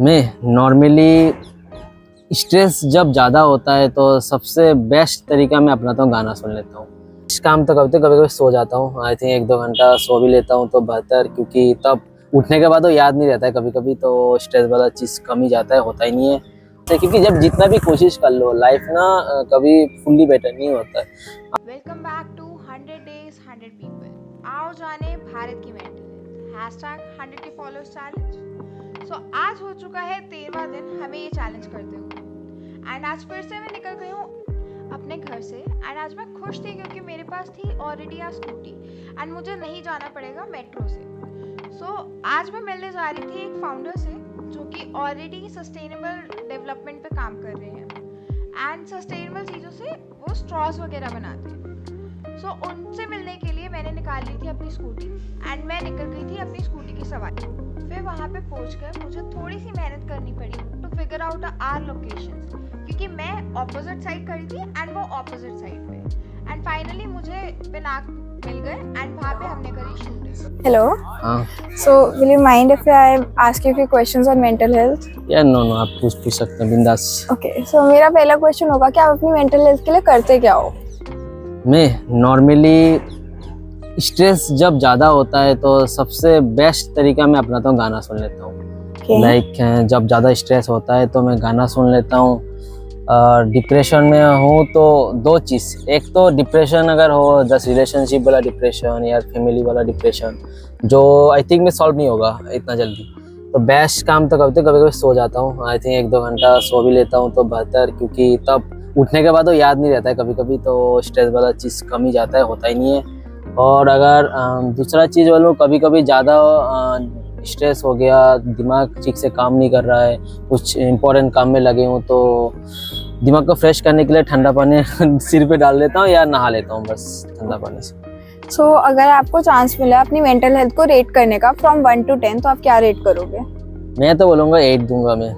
मैं normally stress जब ज़्यादा होता है तो सबसे बेस्ट तरीका मैं अपनाता हूँ गाना सुन लेता हूँ। इस काम तो कभी कभी सो जाता हूँ। आई थिंक 1-2 घंटा सो भी लेता हूँ तो बेहतर, क्योंकि तब उठने के बाद तो याद नहीं रहता है। कभी कभी तो स्ट्रेस वाला चीज़ कम ही जाता है, होता ही नहीं है। क्योंकि जब जितना भी कोशिश कर लो लाइफ ना कभी फुल्ली बेटर नहीं होता है। Welcome back to 100 days 100 people. आओ जाने भारत की मेंटल हेल्थ #100 के फॉलोअर्स चैलेंज। सो आज हो चुका है 13वां दिन हमें ये चैलेंज करते हुए, एंड आज फिर से मैं निकल गई हूँ अपने घर से। एंड आज मैं खुश थी क्योंकि मेरे पास थी ऑलरेडी आज स्कूटी एंड मुझे नहीं जाना पड़ेगा मेट्रो से। सो आज मैं मिलने जा रही थी एक फाउंडर से जो कि ऑलरेडी सस्टेनेबल डेवलपमेंट पे काम कर रहे हैं एंड सस्टेनेबल चीज़ों से वो स्ट्रॉस वगैरह बनाते हैं। सो उनसे मिलने के लिए मैंने निकाल ली थी अपनी स्कूटी एंड मैं निकल गई थी अपनी स्कूटी की सवारी। फिर वहाँ पे पहुँचकर मुझे थोड़ी सी मेहनत करनी पड़ी to figure out our locations, क्योंकि मैं ऑपोजिट साइड खड़ी थी एंड वो ऑपोजिट साइड पे। एंड फाइनली मुझे पिनाक मिल गए एंड वहाँ पे हमने करी shooting. Hello. So, will you mind if I ask you a few questions on mental health? या नो आप पूछ सकते हैं बिंदास। Okay. So, मेरा पहला क्वेश्चन होगा कि आप अपनी मेंटल हेल्थ के लिए करते क्या हो? मैं नॉर्मली स्ट्रेस जब ज़्यादा होता है तो सबसे बेस्ट तरीका मैं अपनाता हूँ गाना सुन लेता हूँ। लाइक जब ज़्यादा स्ट्रेस होता है तो मैं गाना सुन लेता हूँ। डिप्रेशन में हूँ तो 2 चीज़, एक तो डिप्रेशन अगर हो, जैसे रिलेशनशिप वाला डिप्रेशन या फैमिली वाला डिप्रेशन, जो आई थिंक में सॉल्व नहीं होगा इतना जल्दी, तो बेस्ट काम तो कभी सो जाता हूँ। आई थिंक 1-2 घंटा सो भी लेता हूँ तो बेहतर, क्योंकि तब उठने के बाद तो याद नहीं रहता है। कभी कभी तो स्ट्रेस वाला चीज़ कम ही जाता है, होता ही नहीं है। और अगर दूसरा चीज़ बोलूँ, कभी कभी ज़्यादा स्ट्रेस हो गया, दिमाग ठीक से काम नहीं कर रहा है, कुछ इम्पोर्टेंट काम में लगे हूँ, तो दिमाग को फ्रेश करने के लिए ठंडा पानी सिर पे डाल लेता हूँ या नहा लेता हूँ बस ठंडा पानी से। So, अगर आपको चांस मिला अपनी मेंटल हेल्थ को रेट करने का फ्रॉम 1 to 10, तो आप क्या रेट करोगे? मैं तो बोलूँगा 8 दूंगा मैं।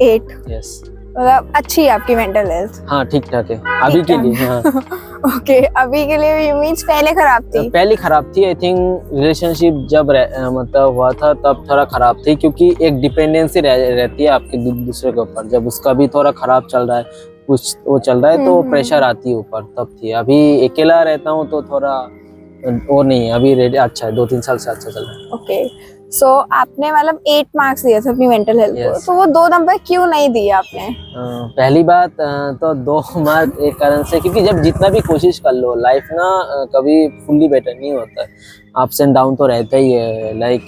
8? यस। मतलब अच्छी है आपकी मेंटल हेल्थ? हाँ, ठीक ठाक है अभी के लिए। हाँ। ओके, अभी के लिए मीन्स पहले खराब थी? पहले खराब थी। आई थिंक रिलेशनशिप जब मतलब हुआ था तब थोड़ा खराब थी, क्योंकि एक डिपेंडेंसी रहती है आपके दूसरे के ऊपर। जब उसका भी थोड़ा खराब चल रहा है, कुछ वो चल रहा है तो प्रेशर आती है ऊपर, तब थी। अभी अकेला रहता हूँ तो थोड़ा और नहीं है, अभी अच्छा है, 2-3 साल से अच्छा चल रहा है। ओके, सो आपने मतलब 8 मार्क्स दिए थे अपनी मेंटल हेल्थ को, तो वो 2 नंबर क्यों नहीं दिए आपने? पहली बात तो 2 मार्क एक कारण से, क्योंकि जब जितना भी कोशिश कर लो लाइफ ना कभी फुल्ली बेटर नहीं होता है। अप्स एंड डाउन तो रहता ही है। लाइक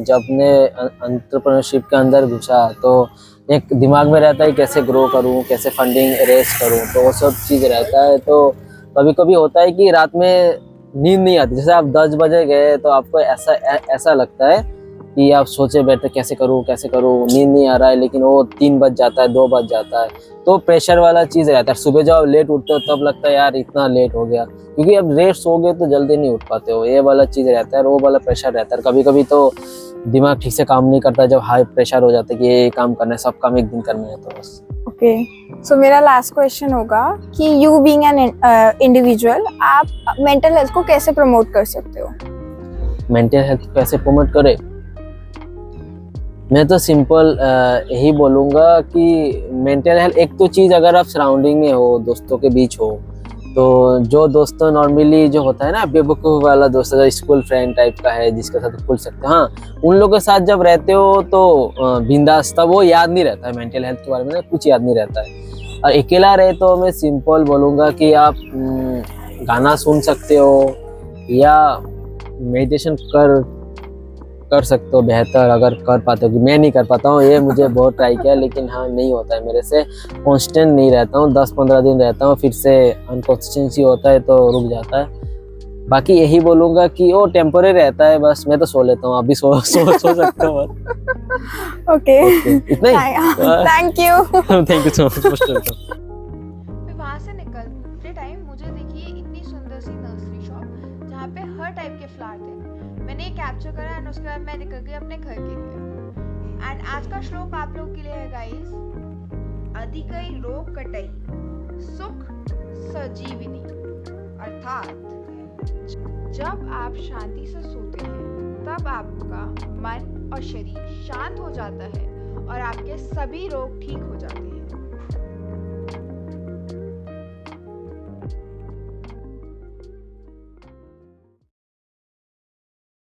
जब मैं एंटरप्रेन्योरशिप के अंदर घुसा तो एक दिमाग में रहता है कैसे ग्रो करूं, कैसे फंडिंग रेस करूं, तो वो सब चीज़ रहता है। तो कभी कभी होता है कि रात में नींद नहीं आती। जैसे आप 10 बजे गए तो आपको ऐसा लगता है कि आप सोचे बैठे कैसे करूँ, नींद नहीं आ रहा है, लेकिन वो 3 बज जाता है, 2 बज जाता है, तो प्रेशर वाला चीज़ रहता है। सुबह जब लेट उठते हो तब लगता है यार इतना लेट हो गया, क्योंकि अब लेट सो गए तो जल्दी नहीं उठ पाते हो। ये वाला चीज़ रहता है, वो वाला प्रेशर रहता है। कभी कभी तो दिमाग ठीक से काम नहीं करता जब हाई प्रेशर हो जाता है कि ये काम करना है, सब काम एक दिन करना है, तो बस। ओके, सो मेरा लास्ट क्वेश्चन होगा कि यू बीइंग एन इंडिविजुअल, आप मेंटल हेल्थ को कैसे प्रमोट कर सकते हो? मेंटल हेल्थ कैसे प्रमोट करें? मैं तो सिंपल यही बोलूँगा कि मेंटल हेल्थ एक तो चीज़, अगर आप सराउंडिंग में हो, दोस्तों के बीच हो, तो जो दोस्तों नॉर्मली जो होता है ना बेवकूफ़ वाला दोस्त, स्कूल फ्रेंड टाइप का है जिसके साथ खुल सकते हैं, हाँ, उन लोगों के साथ जब रहते हो तो बिंदास, तब वो याद नहीं रहता है मेंटल हेल्थ के बारे में ना, कुछ याद नहीं रहता है। और अकेला रहे तो मैं सिंपल बोलूँगा कि आप गाना सुन सकते हो या मेडिटेशन कर सकते हो बेहतर, अगर कर पाते हो। कि मैं नहीं कर पाता हूँ, ये मुझे बहुत ट्राई किया लेकिन हाँ नहीं होता है मेरे से। कांस्टेंट नहीं रहता हूँ, 10-15 दिन रहता हूँ, फिर से अनकॉन्सिस्टेंसी होता है तो रुक जाता है। बाकी यही बोलूँगा कि वो टेम्पररी रहता है, बस मैं तो सो लेता हूँ, आप भी सो सकते हो। ओके, इतना ही। Thank you so much. वहाँ से निकलते टाइम मुझे देखिए इतनी सुंदर सी नर्सरी शॉप जहाँ पे हर टाइप के फ्लावर थे। मैंने ये कैप्चर करा एंड उसके बाद मैं निकल गई अपने घर के लिए। एंड आज का श्लोक आप लोग के लिए है गाइस, अधिकै रोग कटई सुख सजीविनी, अर्थात जब आप शांति से सोते हैं तब आपका मन और शरीर शांत हो जाता है और आपके सभी रोग ठीक हो जाते हैं।